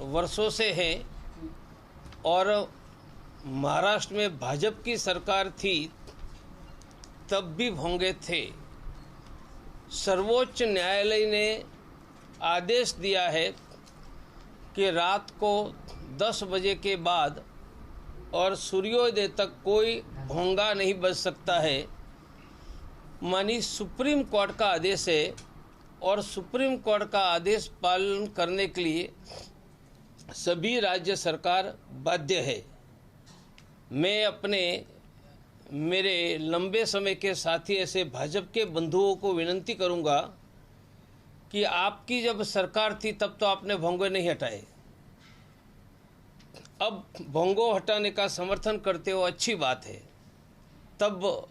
वर्षों से है और महाराष्ट्र में भाजपा की सरकार थी तब भी भोंगे थे। सर्वोच्च न्यायालय ने आदेश दिया है कि रात को 10 बजे के बाद और सूर्योदय तक कोई भोंगा नहीं बज सकता है। मानी सुप्रीम कोर्ट का आदेश है और सुप्रीम कोर्ट का आदेश पालन करने के लिए सभी राज्य सरकार बाध्य है। मैं मेरे लंबे समय के साथी ऐसे भाजपा के बंधुओं को विनती करूंगा कि आपकी जब सरकार थी तब तो आपने भोंगे नहीं हटाए, अब भोंगो हटाने का समर्थन करते हो, अच्छी बात है। तब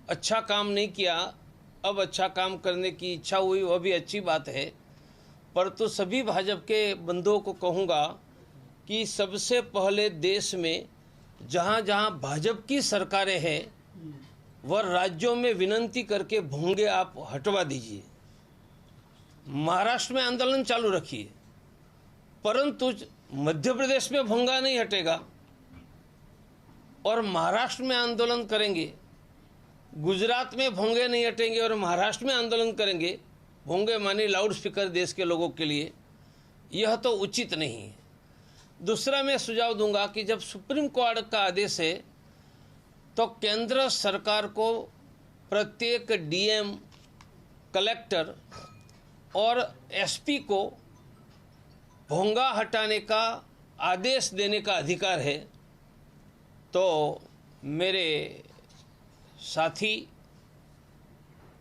अच्छा काम नहीं किया, अब अच्छा काम करने की इच्छा हुई, वह भी अच्छी बात है। परंतु सभी भाजपा के बंधुओं को कहूँगा कि सबसे पहले देश में जहाँ जहाँ भाजपा की सरकारें हैं वह राज्यों में विनती करके भोंगे आप हटवा दीजिए। महाराष्ट्र में आंदोलन चालू रखिए, परंतु मध्य प्रदेश में भोंगा नहीं हटेगा और महाराष्ट्र में आंदोलन करेंगे। गुजरात में भोंगे नहीं हटेंगे और महाराष्ट्र में आंदोलन करेंगे। भोंगे माने लाउड स्पीकर देश के लोगों के लिए, यह तो उचित नहीं है। दूसरा मैं सुझाव दूंगा कि जब सुप्रीम कोर्ट का आदेश है तो केंद्र सरकार को प्रत्येक डीएम, कलेक्टर और एसपी को भोंगा हटाने का आदेश देने का अधिकार है। तो मेरे साथी,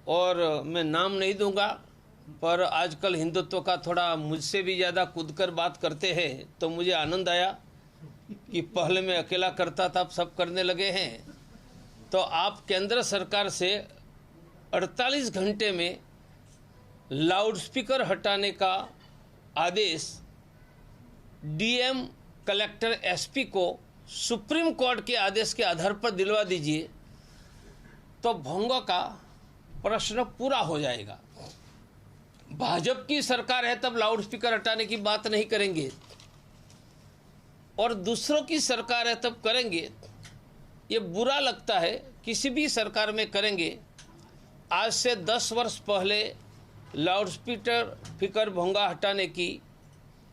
और मैं नाम नहीं दूंगा, पर आजकल हिंदुत्व का थोड़ा मुझसे भी ज़्यादा कूदकर बात करते हैं, तो मुझे आनंद आया कि पहले मैं अकेला करता था, अब सब करने लगे हैं। तो आप केंद्र सरकार से 48 घंटे में लाउड स्पीकर हटाने का आदेश डीएम, कलेक्टर, एसपी को सुप्रीम कोर्ट के आदेश के आधार पर दिलवा दीजिए, तो भोंगा का प्रश्न पूरा हो जाएगा। भाजपा की सरकार है तब लाउड स्पीकर हटाने की बात नहीं करेंगे और दूसरों की सरकार है तब करेंगे। ये बुरा लगता है, किसी भी सरकार में करेंगे। आज से 10 वर्ष पहले लाउड स्पीकर भोंगा हटाने की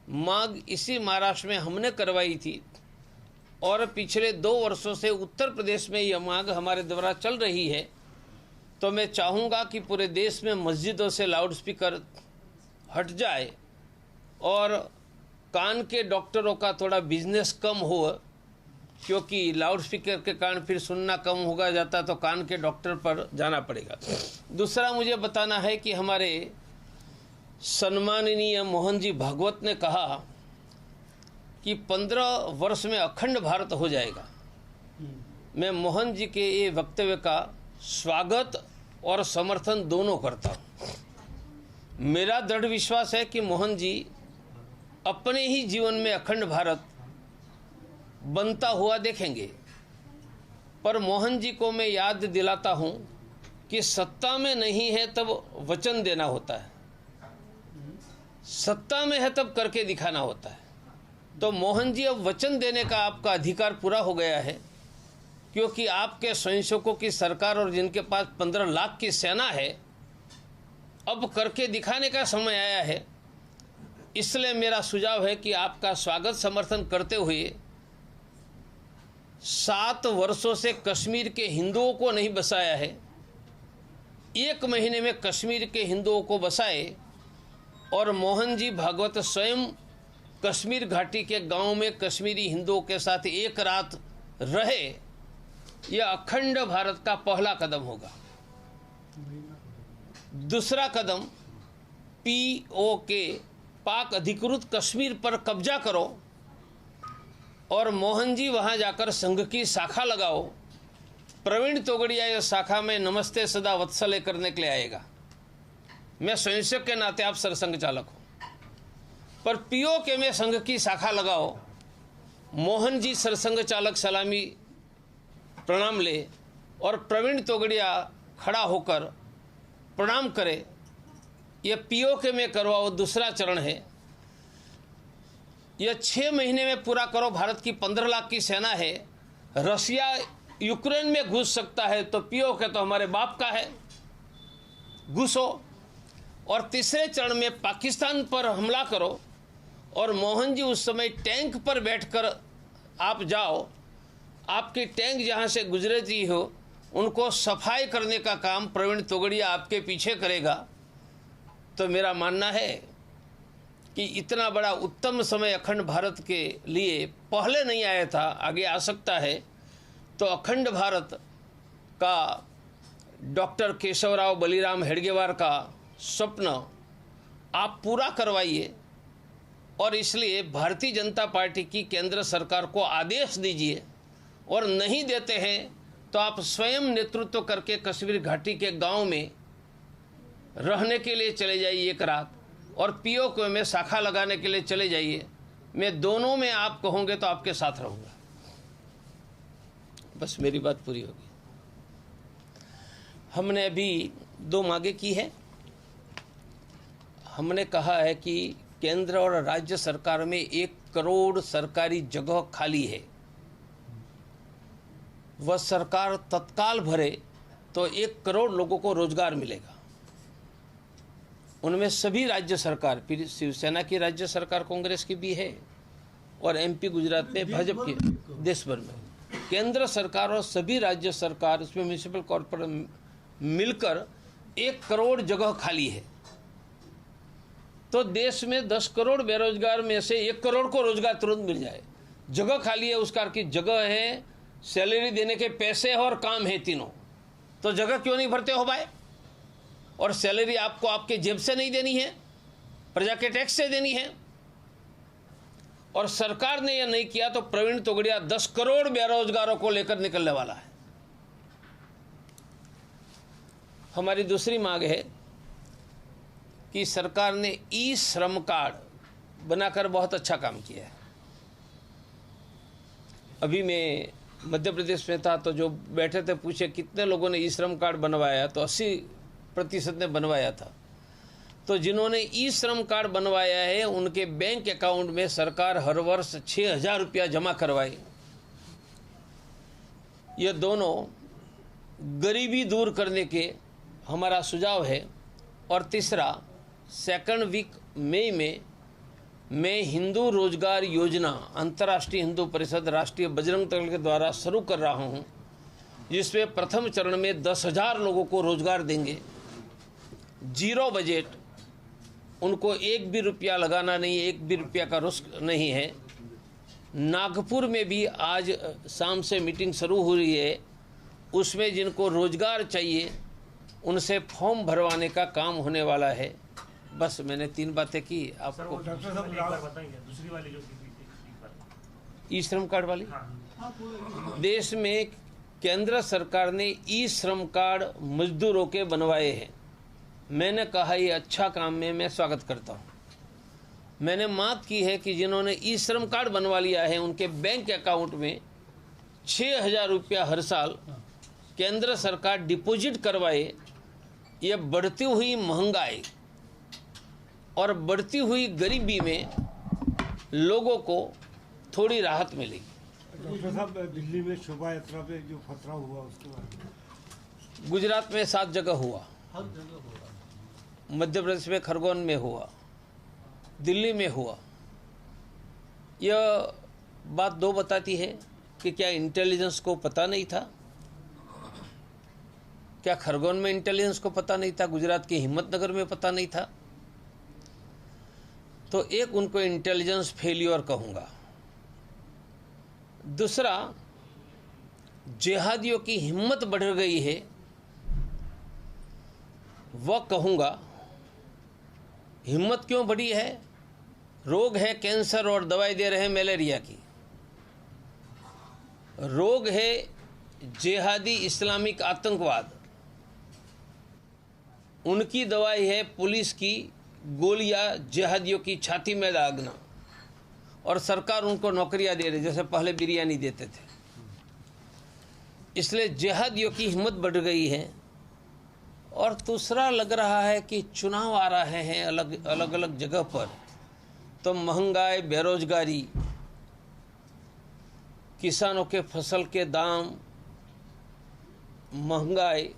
मांग इसी महाराष्ट्र में हमने करवाई थी और पिछले 2 वर्षों से उत्तर प्रदेश में यह मांग हमारे द्वारा चल रही है। तो मैं चाहूँगा कि पूरे देश में मस्जिदों से लाउड स्पीकर हट जाए और कान के डॉक्टरों का थोड़ा बिजनेस कम हो, क्योंकि लाउड स्पीकर के कारण फिर सुनना कम होगा जाता तो कान के डॉक्टर पर जाना पड़ेगा। दूसरा मुझे बताना है कि हमारे सम्माननीय मोहन जी भागवत ने कहा कि 15 वर्ष में अखंड भारत हो जाएगा। मैं मोहन जी के ये वक्तव्य का स्वागत और समर्थन दोनों करता हूँ। मेरा दृढ़ विश्वास है कि मोहन जी अपने ही जीवन में अखंड भारत बनता हुआ देखेंगे। पर मोहन जी को मैं याद दिलाता हूँ कि सत्ता में नहीं है तब वचन देना होता है, सत्ता में है तब करके दिखाना होता है। तो मोहन जी, अब वचन देने का आपका अधिकार पूरा हो गया है, क्योंकि आपके स्वयंसेवकों की सरकार और जिनके पास 15 लाख की सेना है, अब करके दिखाने का समय आया है। इसलिए मेरा सुझाव है कि आपका स्वागत समर्थन करते हुए 7 वर्षों से कश्मीर के हिंदुओं को नहीं बसाया है, 1 महीने में कश्मीर के हिंदुओं को बसाए और मोहन जी भागवत स्वयं कश्मीर घाटी के गांव में कश्मीरी हिंदुओं के साथ एक रात रहे। यह अखंड भारत का पहला कदम होगा। दूसरा कदम पीओके, पाक अधिकृत कश्मीर पर कब्जा करो और मोहन जी वहां जाकर संघ की शाखा लगाओ। प्रवीण तोगड़िया इस शाखा में नमस्ते सदा वत्सले करने के लिए आएगा। मैं स्वयंसेवक के नाते आप सरसंघ चालक हूँ, पर पीओके में संघ की शाखा लगाओ। मोहन जी सरसंघ चालक सलामी प्रणाम ले और प्रवीण तोगड़िया खड़ा होकर प्रणाम करे। ये पीओके में करवाओ। दूसरा चरण है यह 6 महीने में पूरा करो। भारत की 15 लाख की सेना है, रसिया यूक्रेन में घुस सकता है तो पीओके तो हमारे बाप का है, घुसो। और तीसरे चरण में पाकिस्तान पर हमला करो और मोहन जी उस समय टैंक पर बैठकर आप जाओ, आपकी टैंक जहाँ से गुजरती हो उनको सफाई करने का काम प्रवीण तोगड़िया आपके पीछे करेगा। तो मेरा मानना है कि इतना बड़ा उत्तम समय अखंड भारत के लिए पहले नहीं आया था, आगे आ सकता है। तो अखंड भारत का डॉक्टर केशवराव बलिराम हेडगेवार का स्वप्न आप पूरा करवाइए। और इसलिए भारतीय जनता पार्टी की केंद्र सरकार को आदेश दीजिए, और नहीं देते हैं तो आप स्वयं नेतृत्व करके कश्मीर घाटी के गांव में रहने के लिए चले जाइए एक रात, और पीओके में शाखा लगाने के लिए चले जाइए। मैं दोनों में आप कहोगे तो आपके साथ रहूँगा। बस मेरी बात पूरी होगी। हमने अभी 2 मांगे की है। हमने कहा है कि केंद्र और राज्य सरकार में 1 करोड़ सरकारी जगह खाली है, वह सरकार तत्काल भरे तो 1 करोड़ लोगों को रोजगार मिलेगा। उनमें सभी राज्य सरकार, फिर शिवसेना की राज्य सरकार कांग्रेस की भी है, और एमपी गुजरात में भाजपा की, देश भर में केंद्र सरकार और सभी राज्य सरकार, उसमें म्यूनिसिपल कॉर्पोरेशन मिलकर 1 करोड़ जगह खाली है। तो देश में 10 करोड़ बेरोजगार में से 1 करोड़ को रोजगार तुरंत मिल जाए। जगह खाली है, उसका की जगह है, सैलरी देने के पैसे है और काम है, तीनों। तो जगह क्यों नहीं भरते हो भाई? और सैलरी आपको आपके जेब से नहीं देनी है, प्रजा के टैक्स से देनी है। और सरकार ने यह नहीं किया तो प्रवीण तोगड़िया 10 करोड़ बेरोजगारों को लेकर निकलने वाला है। हमारी दूसरी मांग है कि सरकार ने ई श्रम कार्ड बनाकर बहुत अच्छा काम किया है। अभी मैं मध्य प्रदेश में था तो जो बैठे थे पूछे कितने लोगों ने ई श्रम कार्ड बनवाया, तो 80% ने बनवाया था। तो जिन्होंने ई श्रम कार्ड बनवाया है उनके बैंक अकाउंट में सरकार हर वर्ष 6,000 रुपया जमा करवाए। ये दोनों गरीबी दूर करने के हमारा सुझाव है। और तीसरा, 2 वीक मई में मैं हिंदू रोजगार योजना अंतर्राष्ट्रीय हिंदू परिषद राष्ट्रीय बजरंग दल के द्वारा शुरू कर रहा हूं, जिसमें प्रथम चरण में 10,000 लोगों को रोजगार देंगे। 0 बजट, उनको 1 भी रुपया लगाना नहीं, 1 भी रुपया का रिस्क नहीं है। नागपुर में भी आज शाम से मीटिंग शुरू हो रही है, उसमें जिनको रोजगार चाहिए उनसे फॉर्म भरवाने का काम होने वाला है। बस मैंने 3 बातें की आपको। दूसरी वाली जो ई श्रम कार्ड वाली, देश में केंद्र सरकार ने ई श्रम कार्ड मजदूरों के बनवाए हैं। मैंने कहा ये अच्छा काम है, मैं स्वागत करता हूँ। मैंने मांग की है कि जिन्होंने ई श्रम कार्ड बनवा लिया है उनके बैंक अकाउंट में 6,000 रुपया हर साल केंद्र सरकार डिपॉजिट करवाए। ये बढ़ती हुई महंगाई और बढ़ती हुई गरीबी में लोगों को थोड़ी राहत मिलेगी। डॉक्टर साहब, दिल्ली में शोभा यात्रा पे जो खतरा हुआ उसके बारे में? गुजरात में 7 जगह हुआ, मध्य प्रदेश में खरगोन में हुआ, दिल्ली में हुआ। यह बात 2 बताती है कि क्या इंटेलिजेंस को पता नहीं था? क्या खरगोन में इंटेलिजेंस को पता नहीं था? गुजरात के हिम्मतनगर में पता नहीं था? तो एक उनको इंटेलिजेंस फेलियर कहूँगा। दूसरा, जिहादियों की हिम्मत बढ़ गई है, वह कहूँगा। हिम्मत क्यों बढ़ी है? रोग है कैंसर और दवाई दे रहे हैं मलेरिया की। रोग है जिहादी इस्लामिक आतंकवाद, उनकी दवाई है पुलिस की गोलियां जिहादियों की छाती में दागना, और सरकार उनको नौकरियां दे रही जैसे पहले बिरयानी देते थे। इसलिए जिहादियों की हिम्मत बढ़ गई है। और दूसरा लग रहा है कि चुनाव आ रहे हैं अलग अलग जगह पर, तो महंगाई, बेरोजगारी, किसानों के फसल के दाम, महंगाई,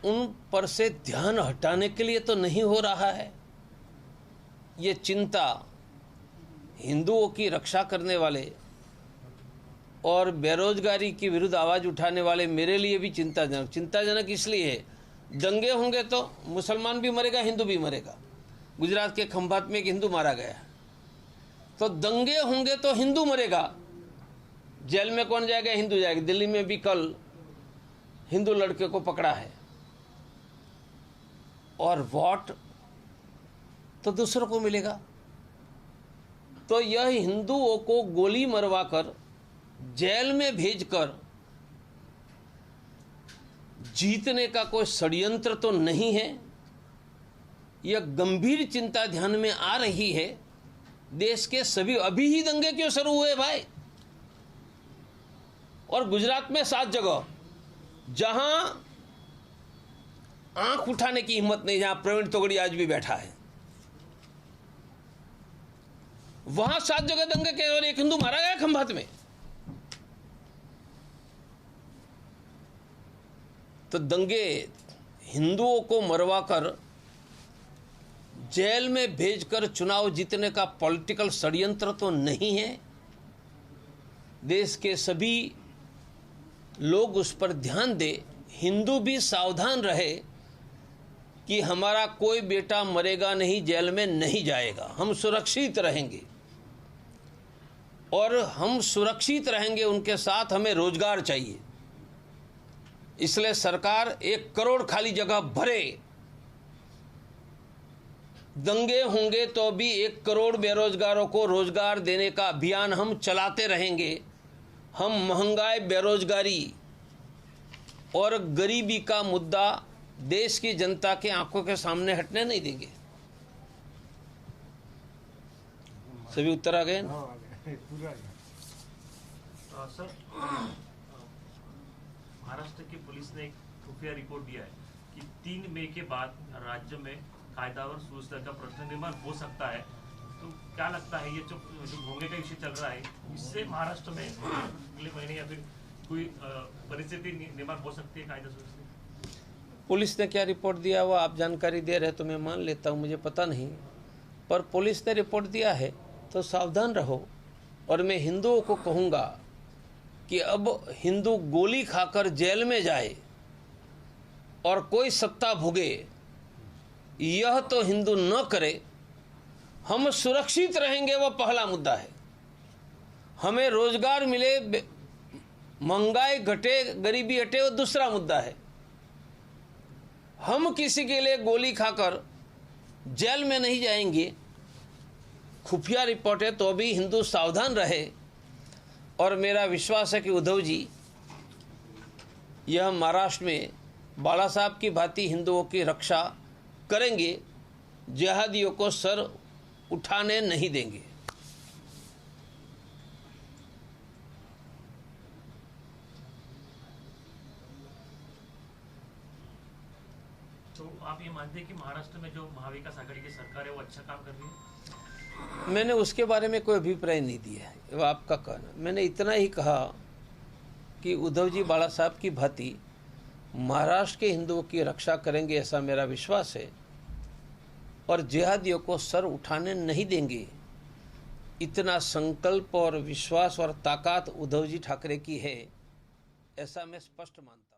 उन पर से ध्यान हटाने के लिए तो नहीं हो रहा है। ये चिंता हिंदुओं की रक्षा करने वाले और बेरोजगारी के विरुद्ध आवाज़ उठाने वाले मेरे लिए भी चिंताजनक इसलिए है, दंगे होंगे तो मुसलमान भी मरेगा, हिंदू भी मरेगा। गुजरात के खंभात में एक हिंदू मारा गया, तो दंगे होंगे तो हिंदू मरेगा, जेल में कौन जाएगा? हिंदू जाएगा। दिल्ली में भी कल हिंदू लड़के को पकड़ा है, और वोट तो दूसरों को मिलेगा। तो यह हिंदुओं को गोली मरवाकर जेल में भेजकर जीतने का कोई षड्यंत्र तो नहीं है। यह गंभीर चिंता ध्यान में आ रही है। देश के सभी, अभी ही दंगे क्यों शुरू हुए भाई? और गुजरात में 7 जगह जहां आंख उठाने की हिम्मत नहीं, जहां प्रवीण तोगड़ी आज भी बैठा है, वहां 7 जगह दंगे के और एक हिंदू मारा गया खंभात में। तो दंगे हिंदुओं को मरवाकर जेल में भेजकर चुनाव जीतने का पॉलिटिकल षड्यंत्र तो नहीं है। देश के सभी लोग उस पर ध्यान दें, हिंदू भी सावधान रहे कि हमारा कोई बेटा मरेगा नहीं, जेल में नहीं जाएगा, हम सुरक्षित रहेंगे। और हम सुरक्षित रहेंगे, उनके साथ हमें रोजगार चाहिए। इसलिए सरकार 1 करोड़ खाली जगह भरे। दंगे होंगे तो भी 1 करोड़ बेरोजगारों को रोजगार देने का अभियान हम चलाते रहेंगे। हम महंगाई, बेरोजगारी और गरीबी का मुद्दा देश की जनता के आंखों के सामने हटने नहीं देंगे। सभी उत्तर आ गए ना? पूरा सर, महाराष्ट्र की पुलिस ने एक खुफिया रिपोर्ट दिया है कि 3 मई के बाद राज्य में कायदावर सुव्यवस्था का प्रश्न निर्माण हो सकता है। तो क्या लगता है, ये जो भोंगे का विषय चल रहा है, इससे महाराष्ट्र में अगले महीने या फिर कोई परिस्थिति निर्माण हो सकती है कायदा सुव्यवस्था? पुलिस ने क्या रिपोर्ट दिया वो आप जानकारी दे रहे तो मैं मान लेता हूँ, मुझे पता नहीं, पर पुलिस ने रिपोर्ट दिया है तो सावधान रहो। और मैं हिंदुओं को कहूँगा कि अब हिंदू गोली खाकर जेल में जाए और कोई सत्ता भोगे, यह तो हिंदू न करे। हम सुरक्षित रहेंगे, वह पहला मुद्दा है। हमें रोजगार मिले, महंगाई घटे, गरीबी हटे, वो दूसरा मुद्दा है। हम किसी के लिए गोली खाकर जेल में नहीं जाएंगे। खुफिया रिपोर्ट है तो भी हिंदू सावधान रहे। और मेरा विश्वास है कि उद्धव जी यह महाराष्ट्र में बाला साहब की भांति हिंदुओं की रक्षा करेंगे, जिहादियों को सर उठाने नहीं देंगे। तो आप ये मानते हैं कि महाराष्ट्र में जो महाविकास आघाड़ी की सरकार है वो अच्छा काम कर रही है? मैंने उसके बारे में कोई अभिप्राय नहीं दिया है, वो आपका कहना। मैंने इतना ही कहा कि उद्धव जी बाला साहब की भांति महाराष्ट्र के हिंदुओं की रक्षा करेंगे, ऐसा मेरा विश्वास है। और जिहादियों को सर उठाने नहीं देंगे, इतना संकल्प और विश्वास और ताकत उद्धव जी ठाकरे की है, ऐसा मैं स्पष्ट मानता हूँ।